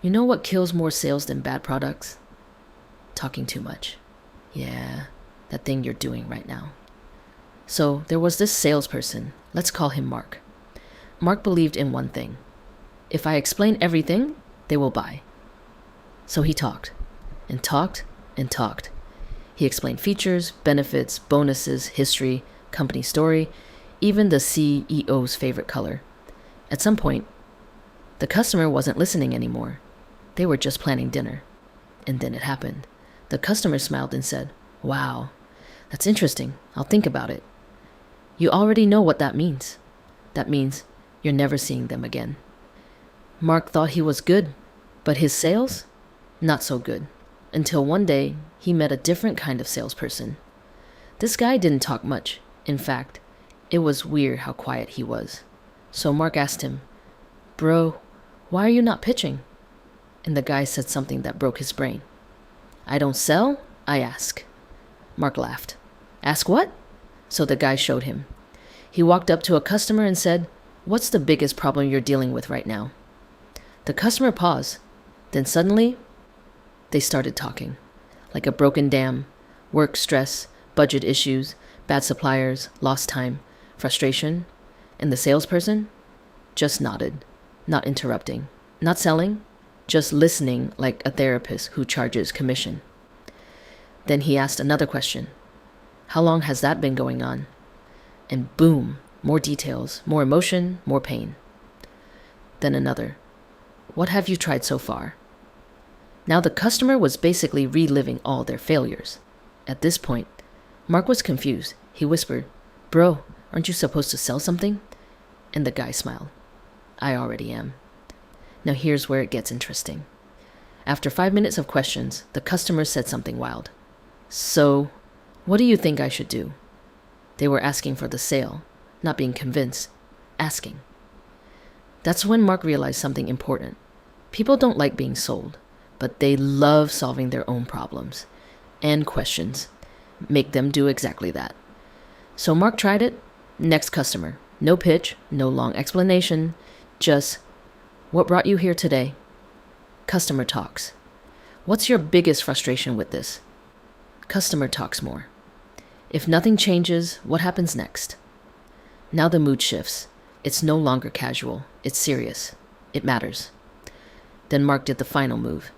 You know what kills more sales than bad products? Talking too much. Yeah, that thing you're doing right now. So there was this salesperson. Let's call him Mark. Mark believed in one thing. If I explain everything, they will buy. So he talked and talked and talked. He explained features, benefits, bonuses, history, company story, even the CEO's favorite color. At some point, the customer wasn't listening anymore. They were just planning dinner. And then it happened. The customer smiled and said, "Wow, that's interesting. I'll think about it." You already know what that means. That means you're never seeing them again. Mark thought he was good, but his sales? Not so good. Until one day, he met a different kind of salesperson. This guy didn't talk much. In fact, it was weird how quiet he was. So Mark asked him, "Bro, why are you not pitching?" And the guy said something that broke his brain. "I don't sell, I ask." Mark laughed. "Ask what?" So the guy showed him. He walked up to a customer and said, "What's the biggest problem you're dealing with right now?" The customer paused. Then suddenly, they started talking. Like a broken dam, work stress, budget issues, bad suppliers, lost time, frustration. And the salesperson just nodded, not interrupting, not selling, just listening like a therapist who charges commission. Then he asked another question. "How long has that been going on?" And boom, more details, more emotion, more pain. Then another. "What have you tried so far?" Now the customer was basically reliving all their failures. At this point, Mark was confused. He whispered, "Bro, aren't you supposed to sell something?" And the guy smiled. "I already am." Now here's where it gets interesting. After 5 minutes of questions, the customer said something wild. "So, what do you think I should do?" They were asking for the sale, not being convinced, asking. That's when Mark realized something important. People don't like being sold, but they love solving their own problems. And questions make them do exactly that. So Mark tried it. Next customer. No pitch, no long explanation, just, "What brought you here today?" Customer talks. "What's your biggest frustration with this?" Customer talks more. If nothing changes, what happens next? Now the mood shifts. It's no longer casual. It's serious. It matters. Then Mark did the final move.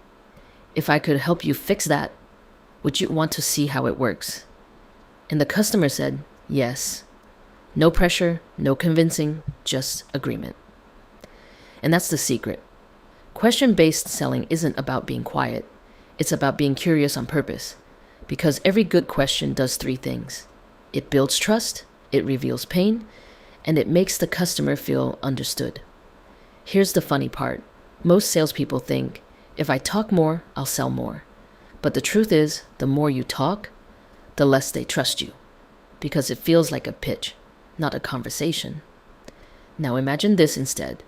"If I could help you fix that, would you want to see how it works?" And the customer said, "Yes." No pressure, no convincing, just agreement. And that's the secret. Question-based selling isn't about being quiet. It's about being curious on purpose. Because every good question does 3 things. It builds trust, it reveals pain, and it makes the customer feel understood. Here's the funny part. Most salespeople think, if I talk more, I'll sell more. But the truth is, the more you talk, the less they trust you. Because it feels like a pitch, not a conversation. Now imagine this instead.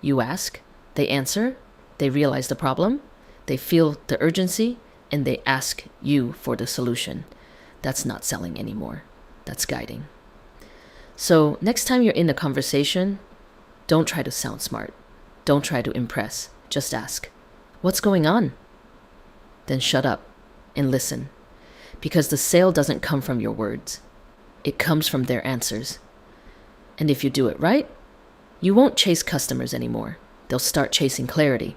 You ask, they answer, they realize the problem, they feel the urgency, and they ask you for the solution. That's not selling anymore. That's guiding. So next time you're in a conversation, don't try to sound smart. Don't try to impress. Just ask, "What's going on?" Then shut up and listen. Because the sale doesn't come from your words. It comes from their answers. And if you do it right, you won't chase customers anymore. They'll start chasing clarity.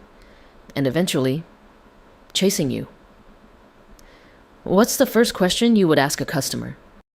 And eventually, chasing you. What's the first question you would ask a customer?